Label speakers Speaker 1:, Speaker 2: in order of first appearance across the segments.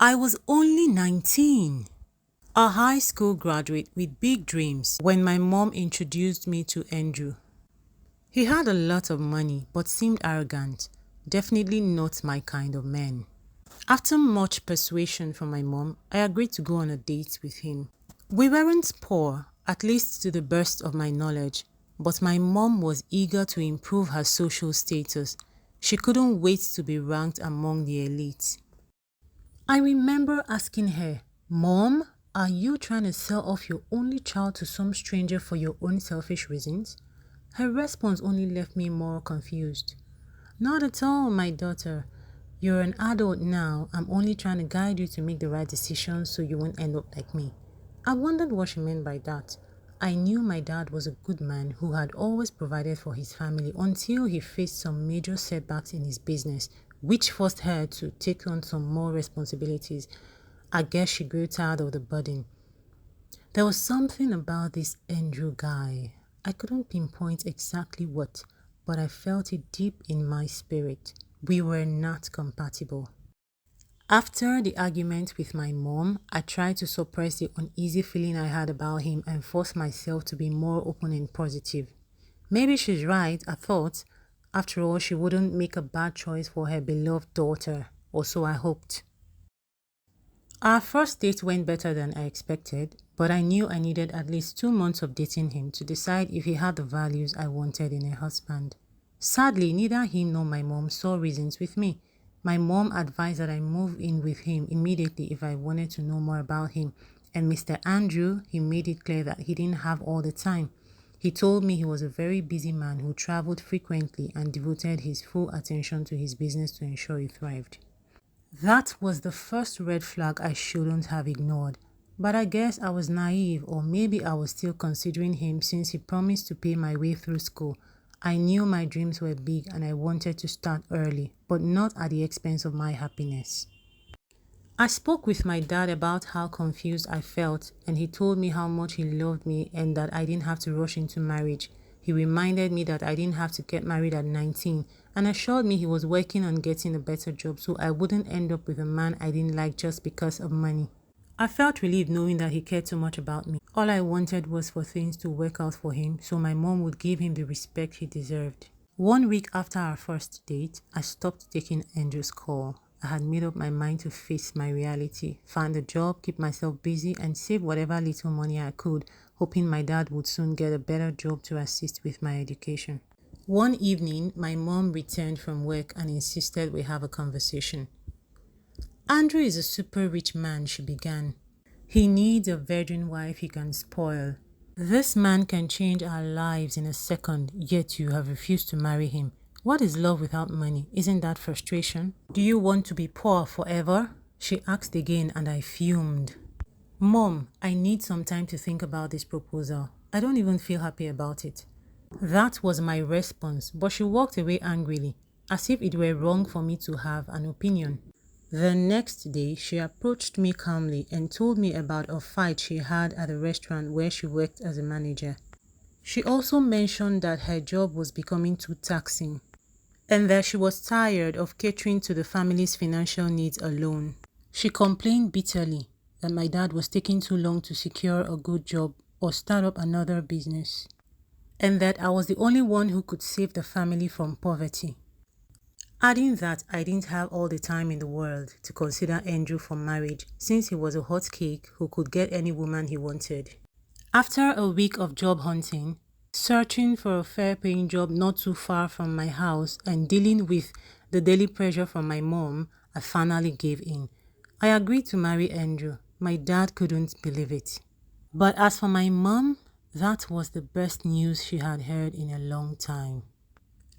Speaker 1: I was only 19, a high school graduate with big dreams, when my mom introduced me to Andrew. He had a lot of money but seemed arrogant, definitely not my kind of man. After much persuasion from my mom, I agreed to go on a date with him. We weren't poor, at least to the best of my knowledge, but my mom was eager to improve her social status. She couldn't wait to be ranked among the elite. I remember asking her, "Mom, are you trying to sell off your only child to some stranger for your own selfish reasons?" Her response only left me more confused. "Not at all, my daughter. You're an adult now. I'm only trying to guide you to make the right decisions so you won't end up like me." I wondered what she meant by that. I knew my dad was a good man who had always provided for his family until he faced some major setbacks in his business, which forced her to take on some more responsibilities. I guess she grew tired of the burden. There was something about this Andrew guy. I couldn't pinpoint exactly what, but I felt it deep in my spirit. We were not compatible. After the argument with my mom, I tried to suppress the uneasy feeling I had about him and force myself to be more open and positive. Maybe she's right, I thought. After all, she wouldn't make a bad choice for her beloved daughter, or so I hoped. Our first date went better than I expected, but I knew I needed at least 2 months of dating him to decide if he had the values I wanted in a husband. Sadly, neither him nor my mom saw reasons with me. My mom advised that I move in with him immediately if I wanted to know more about him, and Mr. Andrew, he made it clear that he didn't have all the time. He told me he was a very busy man who traveled frequently and devoted his full attention to his business to ensure he thrived. That was the first red flag I shouldn't have ignored, but I guess I was naive, or maybe I was still considering him since he promised to pay my way through school. I knew my dreams were big and I wanted to start early, but not at the expense of my happiness. I spoke with my dad about how confused I felt, and he told me how much he loved me and that I didn't have to rush into marriage. He reminded me that I didn't have to get married at 19 and assured me he was working on getting a better job so I wouldn't end up with a man I didn't like just because of money. I felt relieved knowing that he cared so much about me. All I wanted was for things to work out for him so my mom would give him the respect he deserved. 1 week after our first date, I stopped taking Andrew's call. I had made up my mind to face my reality, find a job, keep myself busy, and save whatever little money I could, hoping my dad would soon get a better job to assist with my education. One evening, my mom returned from work and insisted we have a conversation. "Andrew is a super rich man," she began. "He needs a virgin wife he can spoil. This man can change our lives in a second, yet you have refused to marry him. What is love without money? Isn't that frustration? Do you want to be poor forever?" She asked again and I fumed. "Mom, I need some time to think about this proposal. I don't even feel happy about it." That was my response, but she walked away angrily, as if it were wrong for me to have an opinion. The next day, she approached me calmly and told me about a fight she had at a restaurant where she worked as a manager. She also mentioned that her job was becoming too taxing and that she was tired of catering to the family's financial needs alone. She complained bitterly that my dad was taking too long to secure a good job or start up another business, and that I was the only one who could save the family from poverty. Adding that I didn't have all the time in the world to consider Andrew for marriage since he was a hot cake who could get any woman he wanted. After a week of job hunting, searching for a fair-paying job not too far from my house, and dealing with the daily pressure from my mom, I finally gave in. I agreed to marry Andrew. My dad couldn't believe it. But as for my mom, that was the best news she had heard in a long time.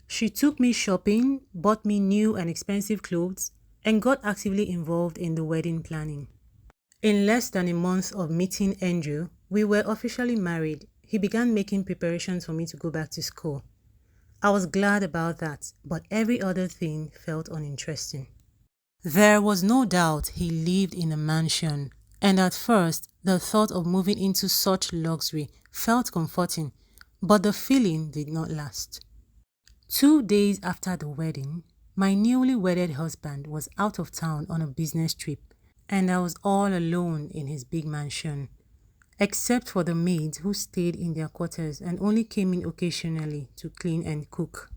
Speaker 1: She took me shopping, bought me new and expensive clothes, and got actively involved in the wedding planning. In less than a month of meeting Andrew, we were officially married. He began making preparations for me to go back to school. I was glad about that, but every other thing felt uninteresting. There was no doubt he lived in a mansion, and at first, the thought of moving into such luxury felt comforting, but the feeling did not last. 2 days after the wedding, my newly wedded husband was out of town on a business trip. and I was all alone in his big mansion, except for the maids who stayed in their quarters and only came in occasionally to clean and cook.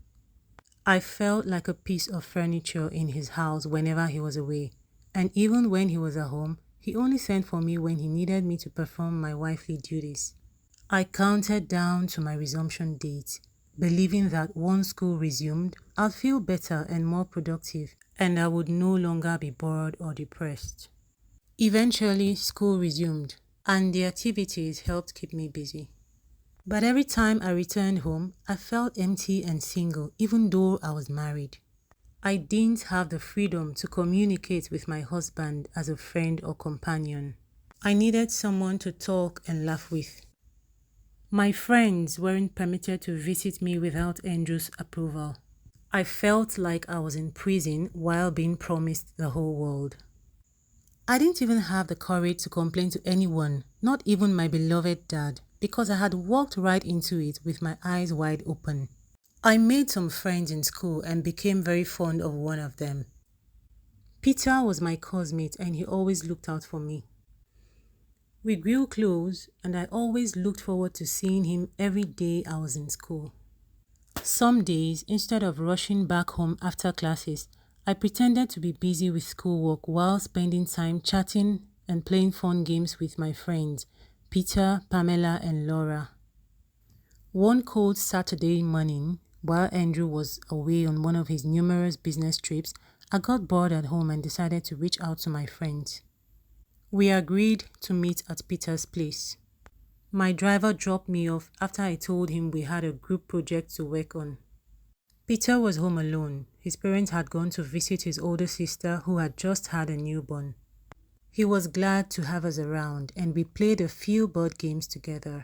Speaker 1: I felt like a piece of furniture in his house whenever he was away, and even when he was at home, he only sent for me when he needed me to perform my wifely duties. I counted down to my resumption date, believing that once school resumed, I'd feel better and more productive, and I would no longer be bored or depressed. Eventually, school resumed, and the activities helped keep me busy. But every time I returned home, I felt empty and single, even though I was married. I didn't have the freedom to communicate with my husband as a friend or companion. I needed someone to talk and laugh with. My friends weren't permitted to visit me without Andrew's approval. I felt like I was in prison while being promised the whole world. I didn't even have the courage to complain to anyone, not even my beloved dad, because I had walked right into it with my eyes wide open. I made some friends in school and became very fond of one of them. Peter was my coursemate and he always looked out for me. We grew close and I always looked forward to seeing him every day I was in school. Some days, instead of rushing back home after classes, I pretended to be busy with schoolwork while spending time chatting and playing fun games with my friends, Peter, Pamela, and Laura. One cold Saturday morning, while Andrew was away on one of his numerous business trips, I got bored at home and decided to reach out to my friends. We agreed to meet at Peter's place. My driver dropped me off after I told him we had a group project to work on. Peter was home alone. His parents had gone to visit his older sister who had just had a newborn. He was glad to have us around and we played a few board games together.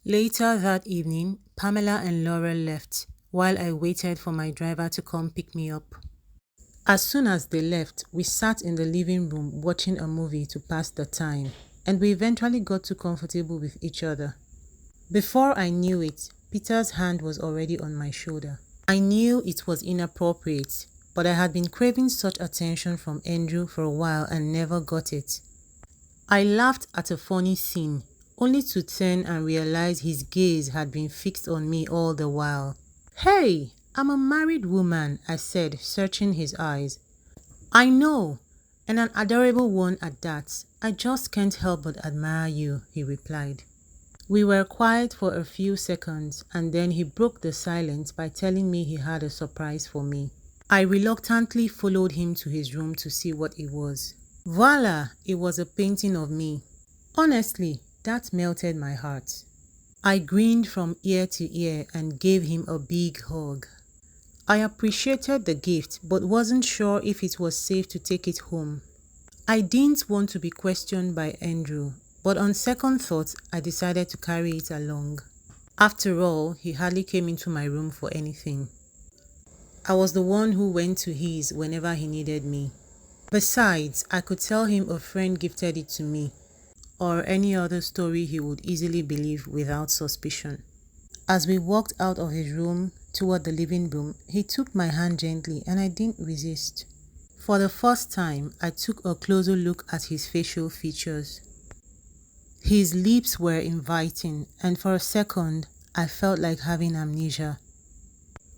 Speaker 1: Later that evening, Pamela and Laura left while I waited for my driver to come pick me up. As soon as they left, we sat in the living room watching a movie to pass the time, and we eventually got too comfortable with each other. Before I knew it, Peter's hand was already on my shoulder. I knew it was inappropriate, but I had been craving such attention from Andrew for a while and never got it. I laughed at a funny scene, only to turn and realize his gaze had been fixed on me all the while. "Hey, I'm a married woman," I said, searching his eyes. "I know, and an adorable one at that. I just can't help but admire you," he replied. We were quiet for a few seconds, and then he broke the silence by telling me he had a surprise for me. I reluctantly followed him to his room to see what it was. Voila! It was a painting of me. Honestly, that melted my heart. I grinned from ear to ear and gave him a big hug. I appreciated the gift but wasn't sure if it was safe to take it home. I didn't want to be questioned by Andrew, but on second thought, I decided to carry it along. After all, he hardly came into my room for anything. I was the one who went to his whenever he needed me. Besides, I could tell him a friend gifted it to me, or any other story he would easily believe without suspicion. As we walked out of his room toward the living room, he took my hand gently and I didn't resist. For the first time, I took a closer look at his facial features. His lips were inviting, and for a second, I felt like having amnesia.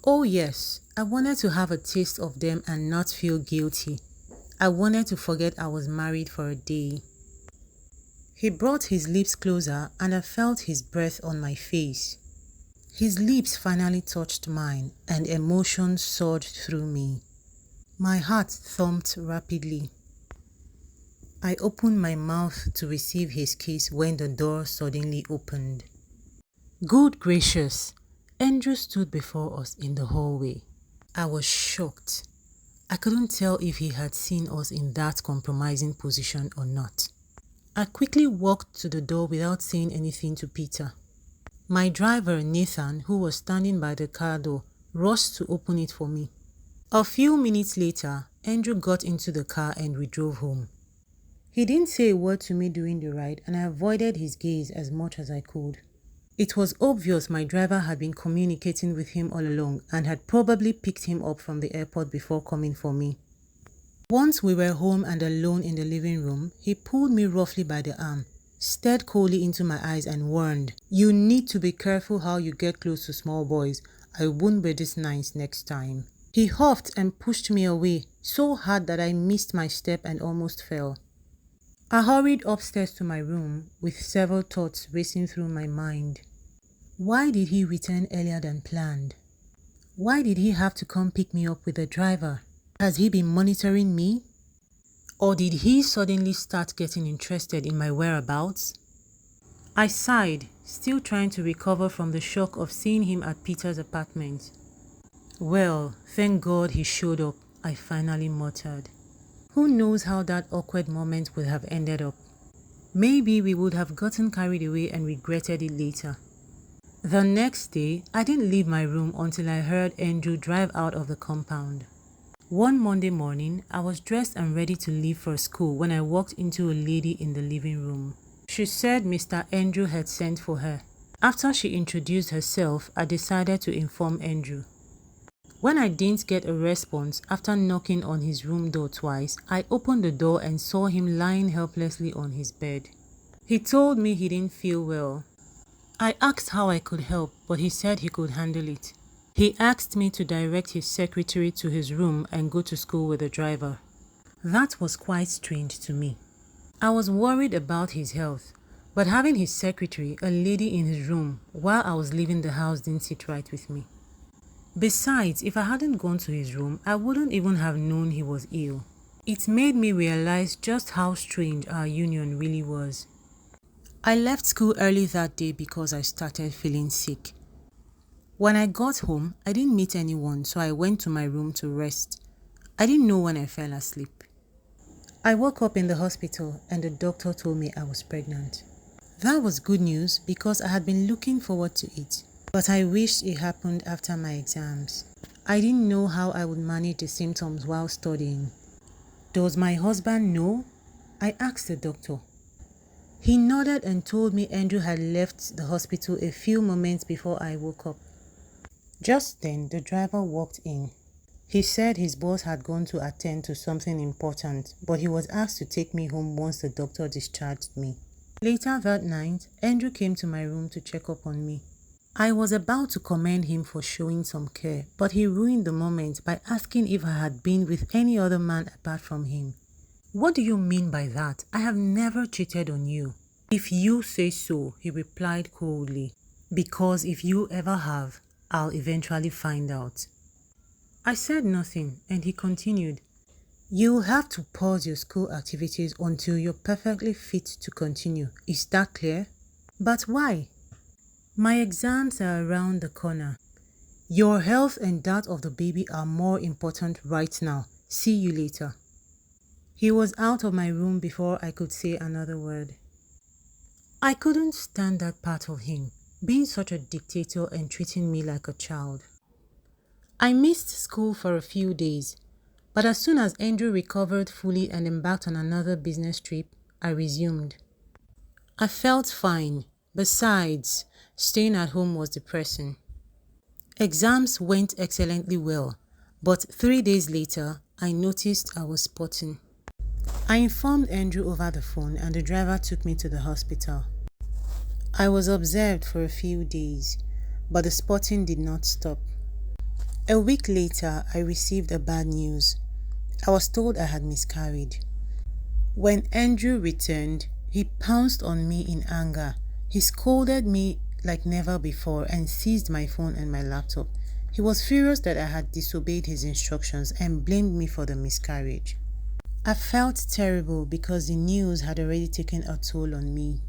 Speaker 1: Oh yes, I wanted to have a taste of them and not feel guilty. I wanted to forget I was married for a day. He brought his lips closer and I felt his breath on my face. His lips finally touched mine and emotion surged through me. My heart thumped rapidly. I opened my mouth to receive his kiss when the door suddenly opened. Good gracious! Andrew stood before us in the hallway. I was shocked. I couldn't tell if he had seen us in that compromising position or not. I quickly walked to the door without saying anything to Peter. My driver, Nathan, who was standing by the car door, rushed to open it for me. A few minutes later, Andrew got into the car and we drove home. He didn't say a word to me during the ride and I avoided his gaze as much as I could. It was obvious my driver had been communicating with him all along and had probably picked him up from the airport before coming for me. Once we were home and alone in the living room, he pulled me roughly by the arm, stared coldly into my eyes and warned, "You need to be careful how you get close to small boys. I won't be this nice next time." He huffed and pushed me away so hard that I missed my step and almost fell. I hurried upstairs to my room with several thoughts racing through my mind. Why did he return earlier than planned? Why did he have to come pick me up with a driver? Has he been monitoring me? Or did he suddenly start getting interested in my whereabouts? I sighed, still trying to recover from the shock of seeing him at Peter's apartment. "Well, thank God he showed up," I finally muttered. Who knows how that awkward moment would have ended up? Maybe we would have gotten carried away and regretted it later. The next day, I didn't leave my room until I heard Andrew drive out of the compound. One Monday morning, I was dressed and ready to leave for school when I walked into a lady in the living room. She said Mr. Andrew had sent for her. After she introduced herself, I decided to inform Andrew. When I didn't get a response after knocking on his room door twice, I opened the door and saw him lying helplessly on his bed. He told me he didn't feel well. I asked how I could help, but he said he could handle it. He asked me to direct his secretary to his room and go to school with the driver. That was quite strange to me. I was worried about his health, but having his secretary, a lady in his room, while I was leaving the house didn't sit right with me. Besides, if I hadn't gone to his room, I wouldn't even have known he was ill. It made me realize just how strange our union really was. I left school early that day because I started feeling sick. When I got home, I didn't meet anyone, so I went to my room to rest. I didn't know when I fell asleep. I woke up in the hospital and the doctor told me I was pregnant. That was good news because I had been looking forward to it, but I wished it happened after my exams. I didn't know how I would manage the symptoms while studying. Does my husband know? I asked the doctor. He nodded and told me Andrew had left the hospital a few moments before I woke up. Just then, the driver walked in. He said his boss had gone to attend to something important, but he was asked to take me home once the doctor discharged me. Later that night, Andrew came to my room to check up on me. I was about to commend him for showing some care, but he ruined the moment by asking if I had been with any other man apart from him. "What do you mean by that? I have never cheated on you." "If you say so," he replied coldly, "because if you ever have, I'll eventually find out." I said nothing, and he continued, "You'll have to pause your school activities until you're perfectly fit to continue. Is that clear?" "But why?" "My exams are around the corner. Your health and that of the baby are more important right now. See you later." He was out of my room before I could say another word. I couldn't stand that part of him, being such a dictator and treating me like a child. I missed school for a few days, but as soon as Andrew recovered fully and embarked on another business trip, I resumed. I felt fine. Besides, staying at home was depressing. Exams went excellently well, but 3 days later, I noticed I was spotting. I informed Andrew over the phone and the driver took me to the hospital. I was observed for a few days, but the spotting did not stop. A week later, I received a bad news. I was told I had miscarried. When Andrew returned, he pounced on me in anger. He scolded me like never before and seized my phone and my laptop. He was furious that I had disobeyed his instructions and blamed me for the miscarriage. I felt terrible because the news had already taken a toll on me.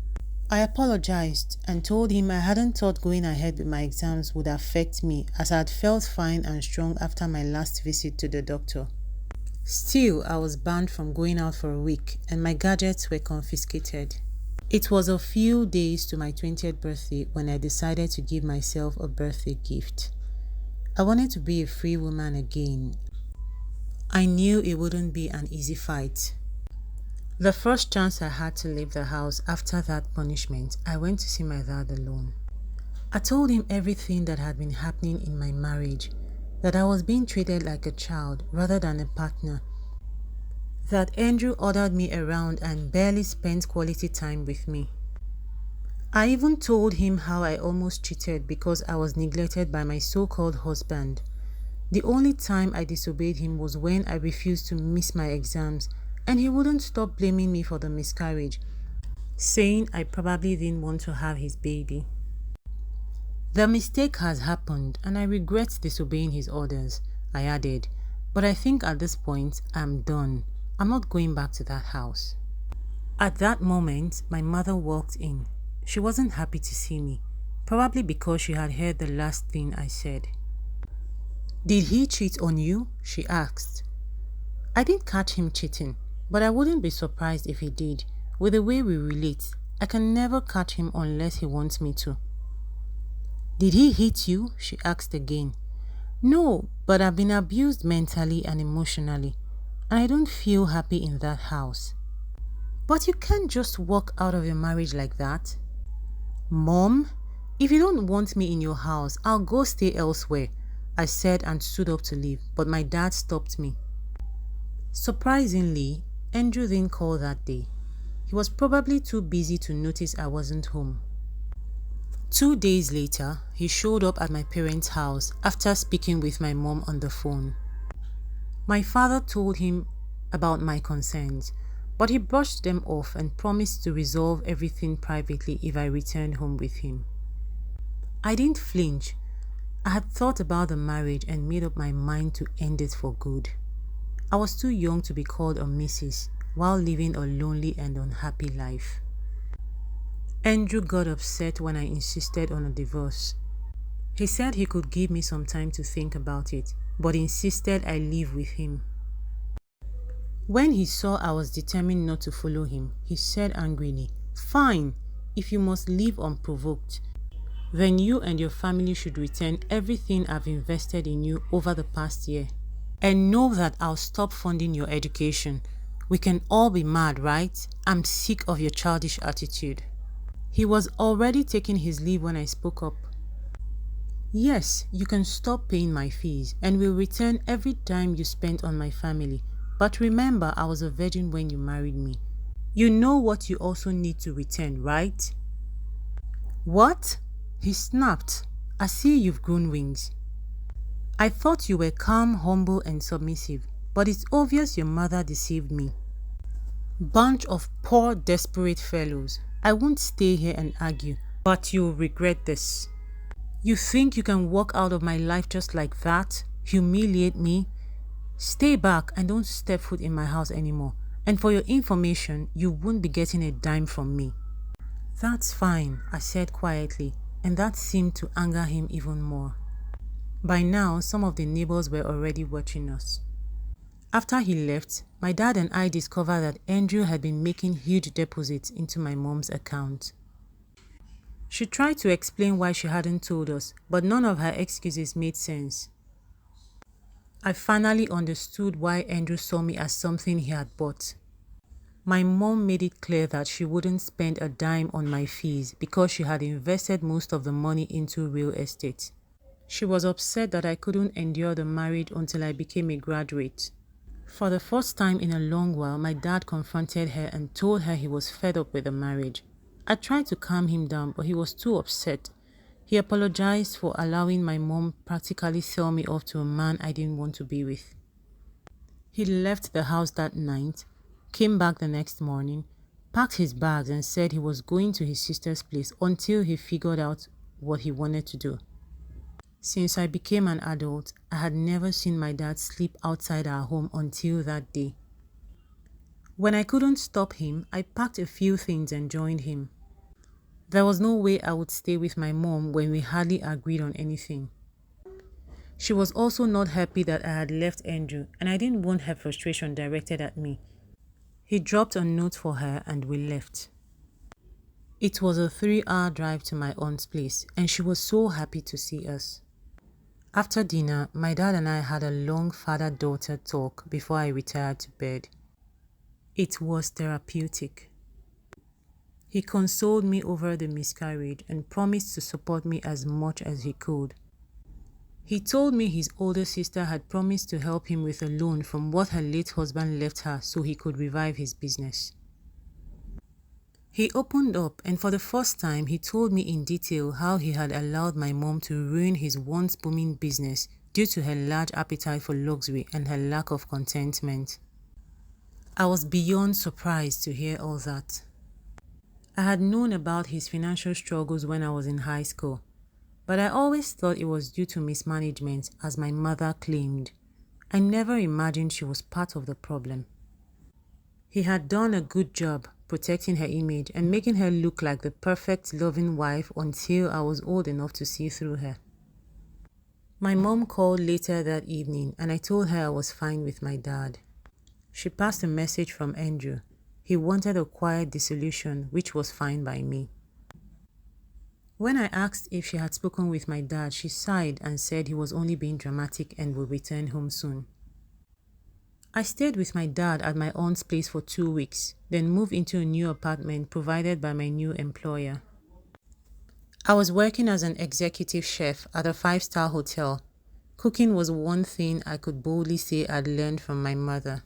Speaker 1: I apologized and told him I hadn't thought going ahead with my exams would affect me, as I had felt fine and strong after my last visit to the doctor. Still, I was banned from going out for a week and my gadgets were confiscated. It was a few days to my 20th birthday when I decided to give myself a birthday gift. I wanted to be a free woman again. I knew it wouldn't be an easy fight. The first chance I had to leave the house after that punishment, I went to see my dad alone. I told him everything that had been happening in my marriage, that I was being treated like a child rather than a partner. that Andrew ordered me around and barely spent quality time with me. I even told him how I almost cheated because I was neglected by my so-called husband. The only time I disobeyed him was when I refused to miss my exams, and he wouldn't stop blaming me for the miscarriage, saying I probably didn't want to have his baby. The mistake has happened and I regret disobeying his orders, I added, but I think at this point I'm done. I'm not going back to that house. At that moment, my mother walked in. She wasn't happy to see me, probably because she had heard the last thing I said. "Did he cheat on you?" she asked. I didn't catch him cheating, but I wouldn't be surprised if he did. With the way we relate, I can never catch him unless he wants me to. "Did he hit you?" she asked again. "No, but I've been abused mentally and emotionally, and I don't feel happy in that house." "But you can't just walk out of your marriage like that." "Mom, if you don't want me in your house, I'll go stay elsewhere," I said and stood up to leave, but my dad stopped me. Surprisingly, Andrew didn't call that day. He was probably too busy to notice I wasn't home. 2 days later, he showed up at my parents' house after speaking with my mom on the phone. My father told him about my concerns, but he brushed them off and promised to resolve everything privately if I returned home with him. I didn't flinch. I had thought about the marriage and made up my mind to end it for good. I was too young to be called a Mrs. while living a lonely and unhappy life. Andrew got upset when I insisted on a divorce. He said he could give me some time to think about it, but insisted I live with him. When he saw I was determined not to follow him, he said angrily, "Fine, if you must leave unprovoked, then you and your family should return everything I've invested in you over the past year. And know that I'll stop funding your education. We can all be mad, right? I'm sick of your childish attitude." He was already taking his leave when I spoke up. "Yes, you can stop paying my fees and will return every dime you spent on my family. But remember, I was a virgin when you married me. You know what you also need to return, right?" "What?" He snapped. "I see you've grown wings. I thought you were calm, humble, and submissive, but it's obvious your mother deceived me. Bunch of poor, desperate fellows. I won't stay here and argue, but you'll regret this. You think you can walk out of my life just like that? Humiliate me? Stay back and don't step foot in my house anymore. And for your information, you won't be getting a dime from me." "That's fine," I said quietly, and that seemed to anger him even more. By now, some of the neighbors were already watching us. After he left, my dad and I discovered that Andrew had been making huge deposits into my mom's account. She tried to explain why she hadn't told us, but none of her excuses made sense. I finally understood why Andrew saw me as something he had bought. My mom made it clear that she wouldn't spend a dime on my fees because she had invested most of the money into real estate. She was upset that I couldn't endure the marriage until I became a graduate. For the first time in a long while, my dad confronted her and told her he was fed up with the marriage. I tried to calm him down, but he was too upset. He apologized for allowing my mom practically sell me off to a man I didn't want to be with. He left the house that night, came back the next morning, packed his bags and said he was going to his sister's place until he figured out what he wanted to do. Since I became an adult, I had never seen my dad sleep outside our home until that day. When I couldn't stop him, I packed a few things and joined him. There was no way I would stay with my mom when we hardly agreed on anything. She was also not happy that I had left Andrew, and I didn't want her frustration directed at me. He dropped a note for her and we left. It was a 3-hour drive to my aunt's place, and she was so happy to see us. After dinner, my dad and I had a long father-daughter talk before I retired to bed. It was therapeutic. He consoled me over the miscarriage and promised to support me as much as he could. He told me his older sister had promised to help him with a loan from what her late husband left her so he could revive his business. He opened up, and for the first time he told me in detail how he had allowed my mom to ruin his once booming business due to her large appetite for luxury and her lack of contentment. I was beyond surprised to hear all that. I had known about his financial struggles when I was in high school, but I always thought it was due to mismanagement, as my mother claimed. I never imagined she was part of the problem. He had done a good job protecting her image and making her look like the perfect, loving wife until I was old enough to see through her. My mom called later that evening and I told her I was fine with my dad. She passed a message from Andrew. He wanted a quiet dissolution, which was fine by me. When I asked if she had spoken with my dad, she sighed and said he was only being dramatic and would return home soon. I stayed with my dad at my aunt's place for 2 weeks, then moved into a new apartment provided by my new employer. I was working as an executive chef at a 5-star hotel. Cooking was one thing I could boldly say I'd learned from my mother.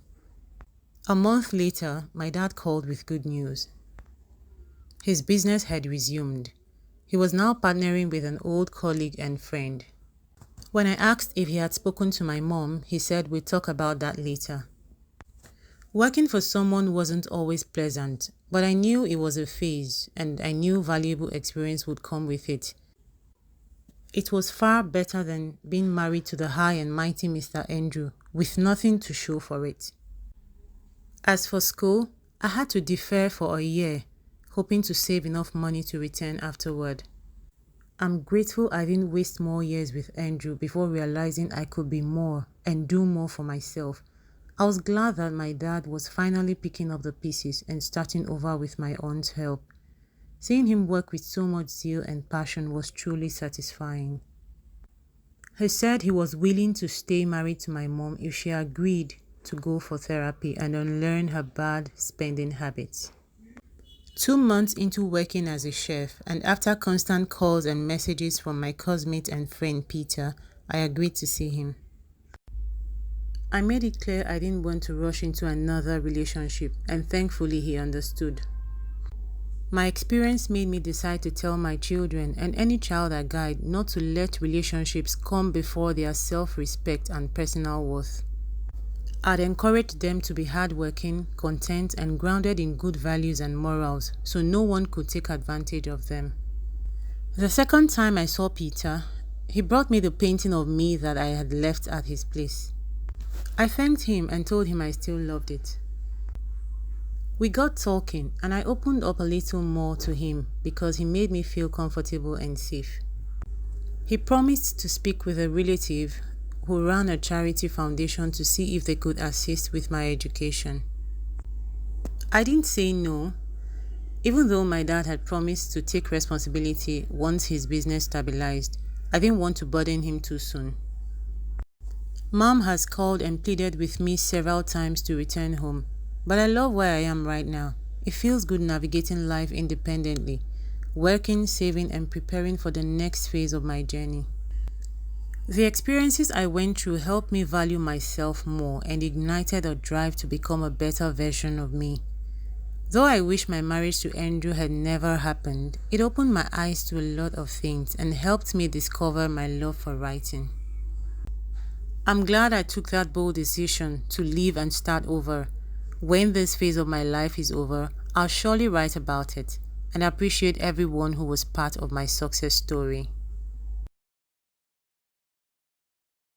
Speaker 1: A month later, my dad called with good news. His business had resumed. He was now partnering with an old colleague and friend. When I asked if he had spoken to my mom, he said we'd talk about that later. Working for someone wasn't always pleasant, but I knew it was a phase and I knew valuable experience would come with it. It was far better than being married to the high and mighty Mr. Andrew with nothing to show for it. As for school, I had to defer for a year, hoping to save enough money to return afterward. I'm grateful I didn't waste more years with Andrew before realizing I could be more and do more for myself. I was glad that my dad was finally picking up the pieces and starting over with my aunt's help. Seeing him work with so much zeal and passion was truly satisfying. He said he was willing to stay married to my mom if she agreed to go for therapy and unlearn her bad spending habits. 2 months into working as a chef, and after constant calls and messages from my cousinmate and friend Peter, I agreed to see him. I made it clear I didn't want to rush into another relationship, and thankfully he understood. My experience made me decide to tell my children and any child I guide not to let relationships come before their self-respect and personal worth. I'd encourage them to be hardworking, content, and grounded in good values and morals, so no one could take advantage of them. The second time I saw Peter, he brought me the painting of me that I had left at his place. I thanked him and told him I still loved it. We got talking, and I opened up a little more to him because he made me feel comfortable and safe. He promised to speak with a relative who ran a charity foundation to see if they could assist with my education. I didn't say no, even though my dad had promised to take responsibility once his business stabilized. I didn't want to burden him too soon. Mom has called and pleaded with me several times to return home, but I love where I am right now. It feels good navigating life independently, working, saving, and preparing for the next phase of my journey. The experiences I went through helped me value myself more and ignited a drive to become a better version of me. Though I wish my marriage to Andrew had never happened, it opened my eyes to a lot of things and helped me discover my love for writing. I'm glad I took that bold decision to leave and start over. When this phase of my life is over, I'll surely write about it and appreciate everyone who was part of my success story.